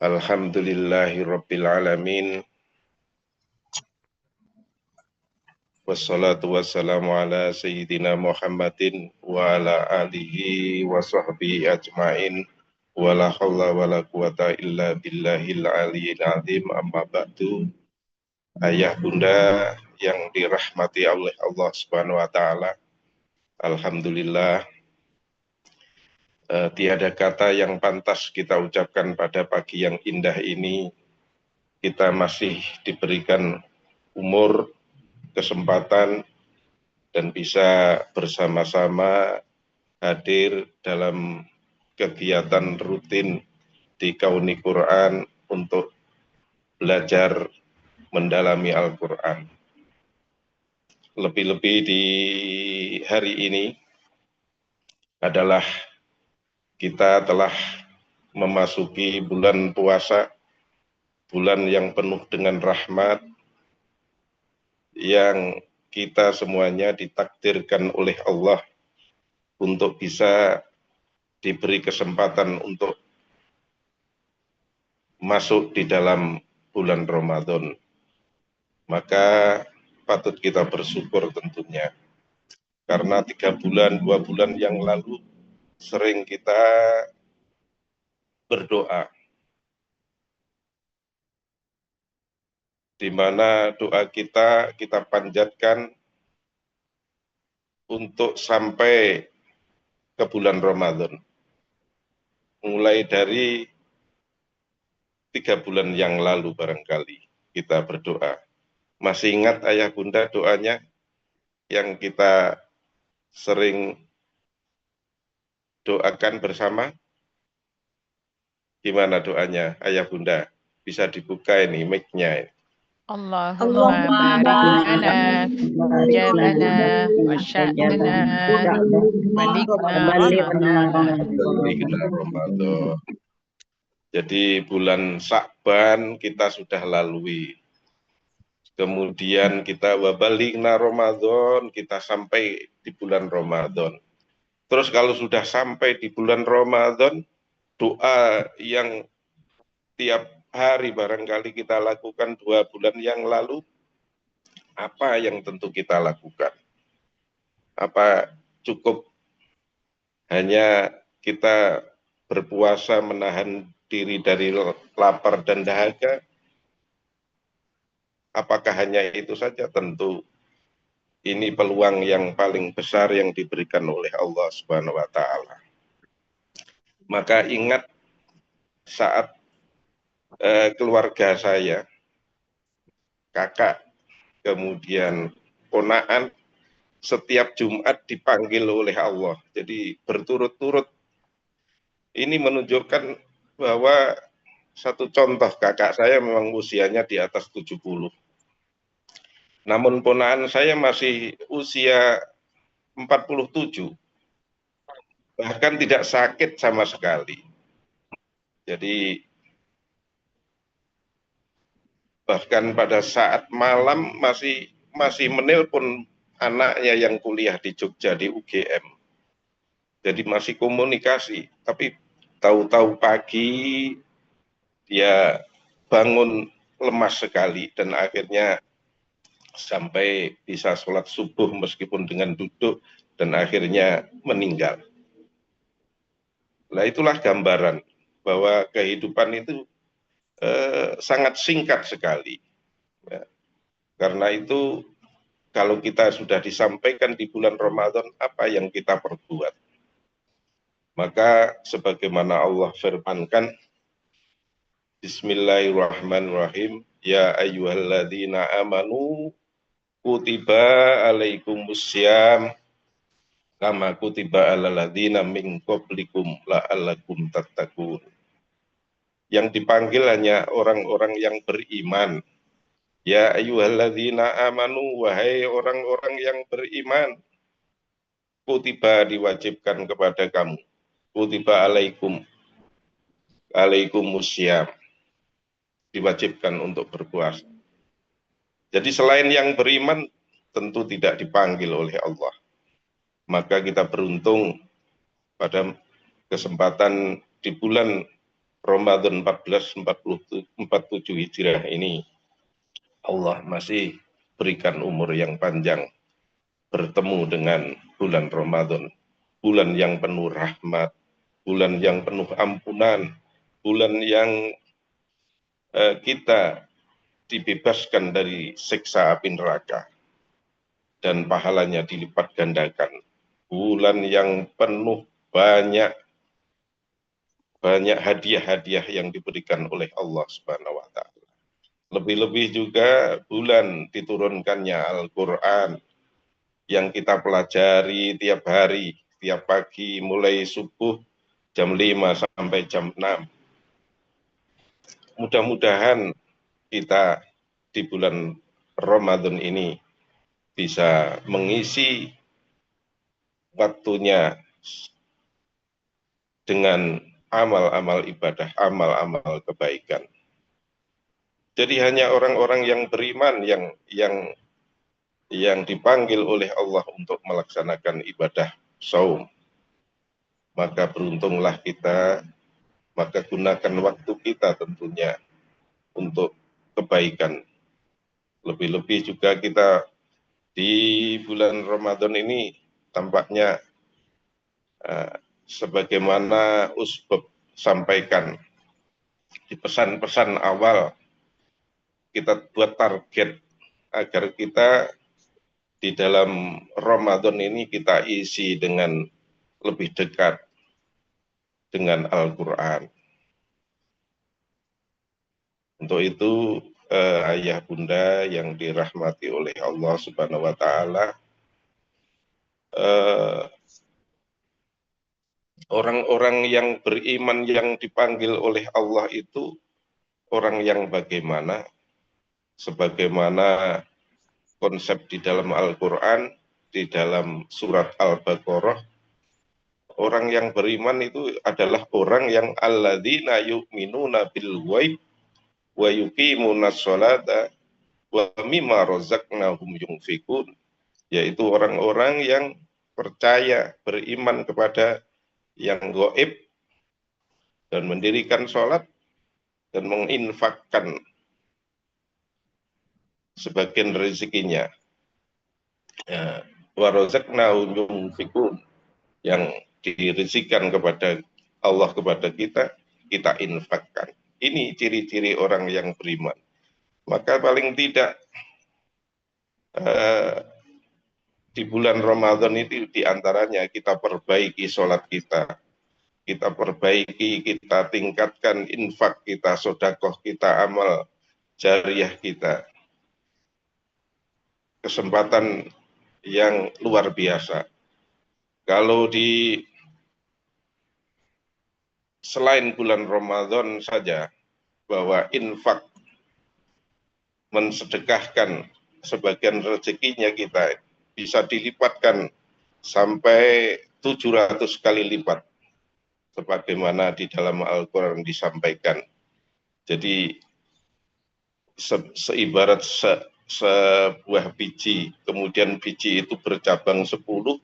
Alhamdulillahirabbil alamin. Wassalatu wassalamu ala sayyidina Muhammadin wa ala alihi wa sahbihi ajmain. Wala haula wala quwata illa billahil aliyyil azim. Amma ba'du. Ayah bunda yang dirahmati oleh Allah Subhanahu wa taala. Alhamdulillah, tiada kata yang pantas kita ucapkan pada pagi yang indah ini. Kita masih diberikan umur, kesempatan, dan bisa bersama-sama hadir dalam kegiatan rutin di Kauni Quran untuk belajar mendalami Al-Quran. Lebih-lebih di hari ini adalah kita telah memasuki bulan puasa, bulan yang penuh dengan rahmat, yang kita semuanya ditakdirkan oleh Allah untuk bisa diberi kesempatan untuk masuk di dalam bulan Ramadan. Maka patut kita bersyukur tentunya. Karena 3 bulan, 2 bulan yang lalu sering kita berdoa, di mana doa kita panjatkan untuk sampai ke bulan Ramadan. Mulai dari 3 bulan yang lalu barangkali kita berdoa. Masih ingat ayah bunda doanya yang kita sering doakan bersama? Gimana doanya ayah bunda? Bisa dibuka ini mic-nya. Allahumma barik lana jabana wa sya'nana balikna Ramadan. Jadi bulan Sya'ban kita sudah lalui. Kemudian kita wabalikna Ramadan, kita sampai di bulan Ramadan. Terus kalau sudah sampai di bulan Ramadan, doa yang tiap hari barangkali kita lakukan 2 bulan yang lalu, apa yang tentu kita lakukan? Apa cukup hanya kita berpuasa menahan diri dari lapar dan dahaga? Apakah hanya itu saja? Tentu ini peluang yang paling besar yang diberikan oleh Allah Subhanahu wa taala. Maka ingat saat keluarga saya, kakak, kemudian ponakan, setiap Jumat dipanggil oleh Allah. Jadi berturut-turut. Ini menunjukkan bahwa satu contoh, kakak saya memang usianya di atas 70. Namun ponakan saya masih usia 47. Bahkan tidak sakit sama sekali. Jadi bahkan pada saat malam masih menelpon anaknya yang kuliah di Jogja di UGM. Jadi masih komunikasi, tapi tahu-tahu pagi dia bangun lemas sekali dan akhirnya sampai bisa sholat subuh meskipun dengan duduk dan akhirnya meninggal. Nah, itulah gambaran bahwa kehidupan itu sangat singkat sekali. Ya. Karena itu kalau kita sudah disampaikan di bulan Ramadan, apa yang kita perbuat? Maka sebagaimana Allah firmankan, Bismillahirrahmanirrahim, ya ayyuhalladzina amanu kutiba alaikumussyam kama kutiba alal ladzina min qablikum la'allakum tattaqun. Yang dipanggil hanya orang-orang yang beriman. Ya ayyuhalladzina amanu, wahai orang-orang yang beriman, kutiba diwajibkan kepada kamu, kutiba alaikumussyam, diwajibkan untuk berpuasa. Jadi selain yang beriman tentu tidak dipanggil oleh Allah. Maka kita beruntung pada kesempatan di bulan Ramadan 1447 Hijriah ini, Allah masih berikan umur yang panjang bertemu dengan bulan Ramadan, bulan yang penuh rahmat, bulan yang penuh ampunan, bulan yang kita dibebaskan dari siksa api neraka dan pahalanya dilipat gandakan. Bulan yang penuh banyak hadiah-hadiah yang diberikan oleh Allah Subhanahu wa taala. Lebih-lebih juga bulan diturunkannya Al-Qur'an yang kita pelajari tiap hari, tiap pagi mulai subuh jam 5 sampai jam 6. Mudah-mudahan kita di bulan Ramadan ini bisa mengisi waktunya dengan amal-amal ibadah, amal-amal kebaikan. Jadi hanya orang-orang yang beriman yang dipanggil oleh Allah untuk melaksanakan ibadah saum. Maka beruntunglah kita, maka gunakan waktu kita tentunya untuk kebaikan. Lebih-lebih juga kita di bulan Ramadan ini tampaknya sebagaimana Usbab sampaikan di pesan-pesan awal, kita buat target agar kita di dalam Ramadan ini kita isi dengan lebih dekat dengan Al-Quran. Untuk itu ayah bunda yang dirahmati oleh Allah Subhanahu wa taala, orang-orang yang beriman yang dipanggil oleh Allah itu orang yang bagaimana? Sebagaimana konsep di dalam Al-Quran, di dalam surat Al-Baqarah, orang yang beriman itu adalah orang yang alladzina yu'minuna bil ghaib wa yuqimunas sholata wa mimma razaqnahum yunfikun, yaitu orang-orang yang percaya, beriman kepada yang gaib dan mendirikan sholat dan menginfakkan sebagian rezekinya. Wa razaqnahum yunfikun, yang dirizikan kepada Allah kepada kita, kita infakkan. Ini ciri-ciri orang yang beriman. Maka paling tidak di bulan Ramadan itu diantaranya kita perbaiki sholat kita perbaiki, kita tingkatkan infak kita, sedekah kita, amal jariah kita. Kesempatan yang luar biasa. Kalau di selain bulan Ramadan saja, bahwa infak mensedekahkan sebagian rezekinya kita bisa dilipatkan sampai 700 kali lipat, sebagaimana di dalam Al-Quran disampaikan. Jadi seibarat sebuah biji, kemudian biji itu bercabang 10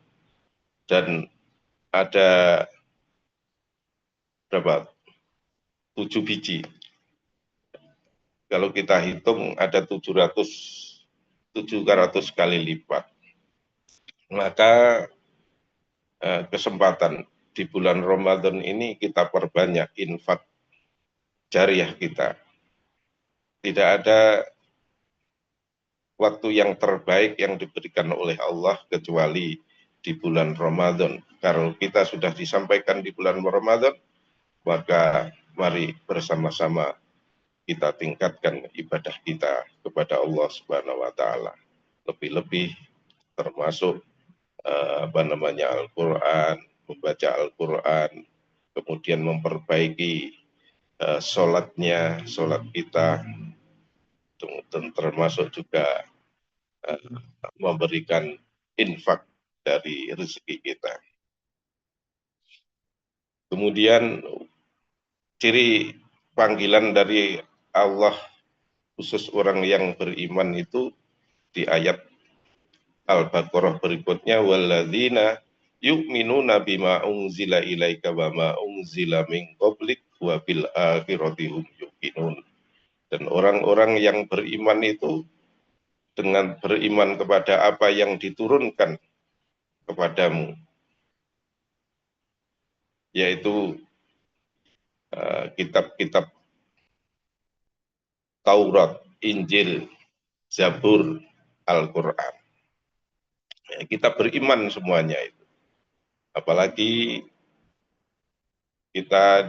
dan ada berapa? 7 biji. Kalau kita hitung ada 700 kali lipat. Maka kesempatan di bulan Ramadan ini kita perbanyak infak jariah kita. Tidak ada waktu yang terbaik yang diberikan oleh Allah kecuali di bulan Ramadan. Kalau kita sudah disampaikan di bulan Ramadan, maka mari bersama-sama kita tingkatkan ibadah kita kepada Allah Subhanahu wa taala. Lebih-lebih termasuk Al-Qur'an, membaca Al-Qur'an, kemudian memperbaiki sholat kita, dan termasuk juga memberikan infak dari rezeki kita. Kemudian ciri panggilan dari Allah khusus orang yang beriman itu di ayat Al-Baqarah berikutnya, walladzina yu'minuna bima unzila ilaika wa ma unzila min qablik wa bil akhirati hum yuqinun. Dan orang-orang yang beriman itu dengan beriman kepada apa yang diturunkan kepadamu, yaitu kitab-kitab Taurat, Injil, Zabur, Al-Quran. Ya, kita beriman semuanya itu. Apalagi kita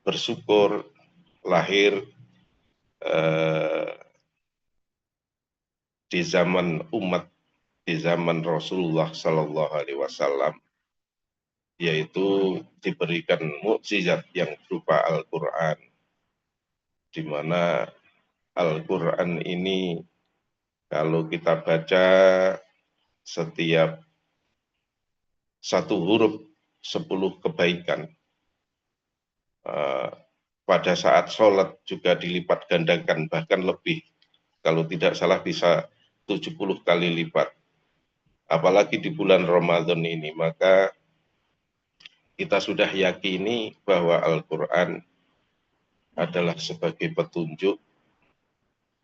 bersyukur lahir di zaman umat, di zaman Rasulullah Sallallahu Alaihi Wasallam, yaitu diberikan mukjizat yang berupa Al-Quran, di mana Al-Quran ini kalau kita baca setiap satu huruf 10 kebaikan. Pada saat sholat juga dilipat gandakan, bahkan lebih. Kalau tidak salah bisa 70 kali lipat. Apalagi di bulan Ramadan ini, maka kita sudah yakini bahwa Al-Quran adalah sebagai petunjuk.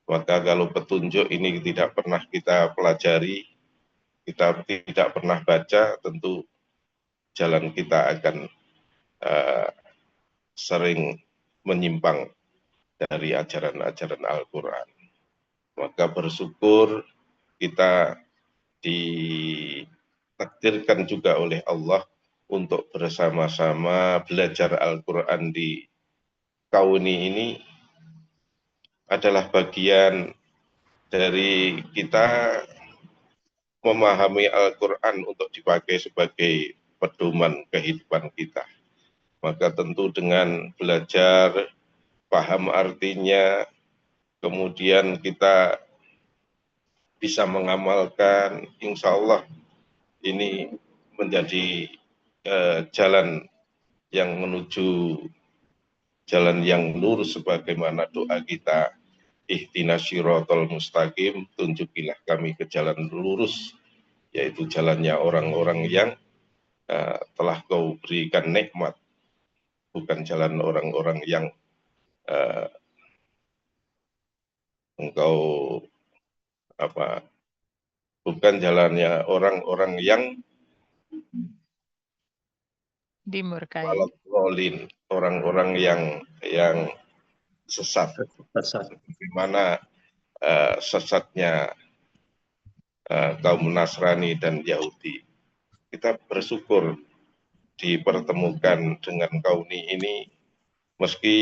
Maka kalau petunjuk ini tidak pernah kita pelajari, kita tidak pernah baca, tentu jalan kita akan sering menyimpang dari ajaran-ajaran Al-Quran. Maka bersyukur kita ditakdirkan juga oleh Allah untuk bersama-sama belajar Al-Quran di kauni ini adalah bagian dari kita memahami Al-Quran untuk dipakai sebagai pedoman kehidupan kita. Maka tentu dengan belajar, paham artinya, kemudian kita bisa mengamalkan, insya Allah ini menjadi jalan yang menuju jalan yang lurus sebagaimana doa kita, ihdinas siratal mustaqim, tunjukilah kami ke jalan lurus, yaitu jalannya orang-orang yang telah kau berikan nikmat, bukan jalan orang-orang yang engkau bukan jalannya orang-orang yang dimurkai, orang-orang yang sesat, bagaimana sesatnya kaum Nasrani dan Yahudi. Kita bersyukur dipertemukan dengan kauni ini, meski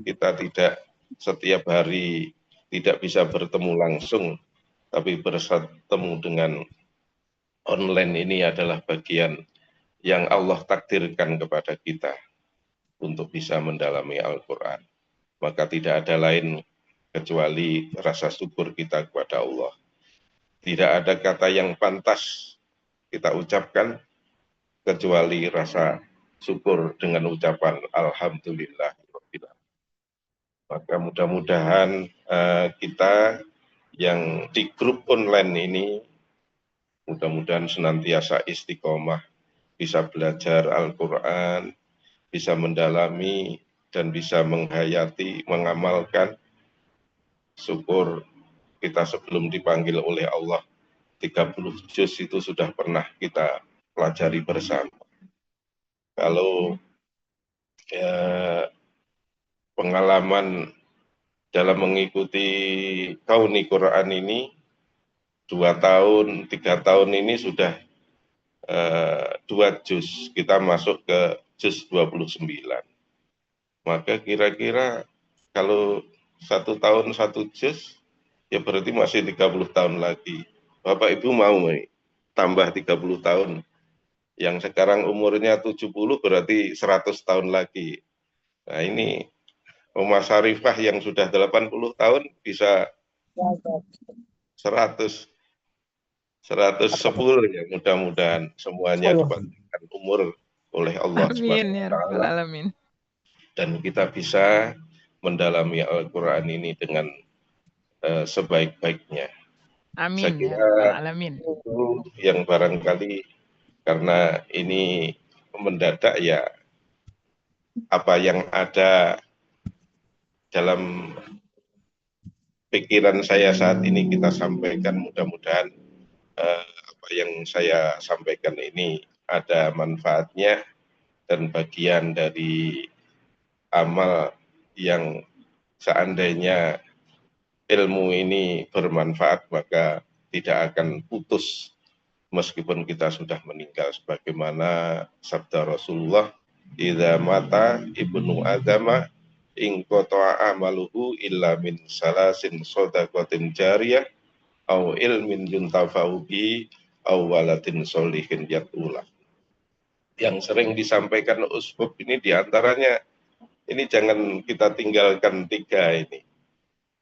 kita tidak setiap hari tidak bisa bertemu langsung, tapi bertemu dengan online ini adalah bagian yang Allah takdirkan kepada kita untuk bisa mendalami Al-Quran. Maka tidak ada lain kecuali rasa syukur kita kepada Allah. Tidak ada kata yang pantas kita ucapkan kecuali rasa syukur dengan ucapan Alhamdulillah. Maka mudah-mudahan kita yang di grup online ini, mudah-mudahan senantiasa istiqomah, bisa belajar Al-Quran, bisa mendalami, dan bisa menghayati, mengamalkan. Syukur kita sebelum dipanggil oleh Allah, 30 juz itu sudah pernah kita pelajari bersama. Kalau pengalaman dalam mengikuti kauni Quran ini, 2 tahun, 3 tahun ini sudah 2 juz, kita masuk ke juz 29. Maka kira-kira kalau 1 tahun 1 juz, ya berarti masih 30 tahun lagi. Bapak Ibu mau tambah 30 tahun. Yang sekarang umurnya 70 berarti 100 tahun lagi. Nah ini Oma Sarifah yang sudah 80 tahun bisa 110 ya, mudah-mudahan semuanya dipanjangkan umur oleh Allah amin ya rabbal alamin. Dan kita bisa mendalami Al-Quran ini dengan sebaik-baiknya. Amin Saya kira ya rabbal alamin. Itu yang barangkali karena ini mendadak ya, apa yang ada dalam pikiran saya saat ini kita sampaikan. Mudah-mudahan apa yang saya sampaikan ini ada manfaatnya dan bagian dari amal yang seandainya ilmu ini bermanfaat maka tidak akan putus meskipun kita sudah meninggal, sebagaimana sabda Rasulullah, idza mata ibnu adama in qata'a amaluhu illa min salasin shadaqatin jariyah au ilmin yuntafa'u bi au waladin sholihin yatula. Yang sering disampaikan Usbub ini diantaranya ini jangan kita tinggalkan 3 ini.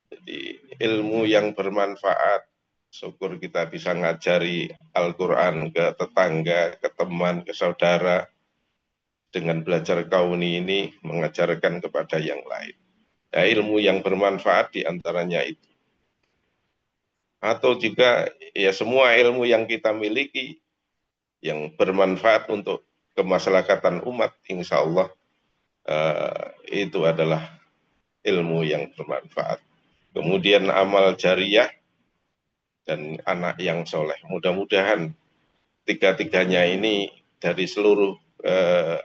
Jadi ilmu yang bermanfaat, syukur kita bisa ngajari Al-Quran ke tetangga, ke teman, ke saudara. Dengan belajar kauni ini mengajarkan kepada yang lain. Ya, ilmu yang bermanfaat diantaranya itu. Atau juga ya semua ilmu yang kita miliki yang bermanfaat untuk kemaslahatan umat, insya Allah itu adalah ilmu yang bermanfaat. Kemudian amal jariyah dan anak yang soleh. Mudah-mudahan 3-tiganya ini dari seluruh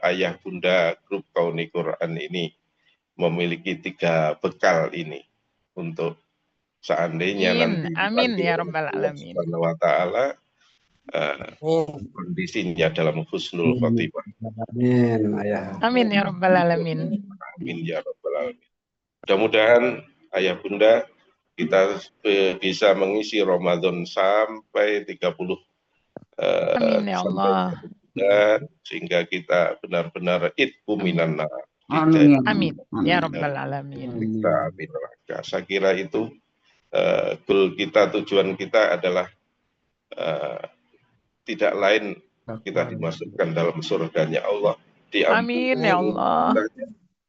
ayah bunda grup Kauni Quran ini memiliki 3 bekal ini untuk seandainya nanti Amin dipanggil ya oleh Rabbal Allah Alamin. Subhanahu wa Ta'ala kondisinya dalam husnul khotimah. Amin ya Rabbal Alamin. Amin ya Rabbal Alamin. Mudah-mudahan ayah bunda kita bisa mengisi Ramadan sampai 30 Amin ya sampai Allah. sehingga kita benar-benar itqu minan nar. Amin ya Rabbal Alamin. Amin. Saya kira itu goal kita, tujuan kita adalah tidak lain kita dimasukkan dalam surganya Allah, Amin ya Allah.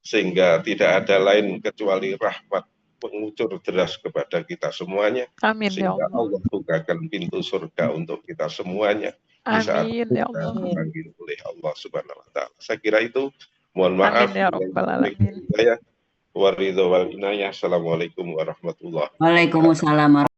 sehingga tidak ada lain kecuali rahmat mengucur deras kepada kita semuanya, sehingga Allah bukakan pintu surga untuk kita semuanya di saat kita dipanggil oleh Allah Subhanahu wa Ta'ala. Saya kira itu. Mohon maaf. Amin ya Rabbal Alamin. Waridho wal inayah. Assalamualaikum warahmatullahi wabarakatuh. Waalaikumsalam.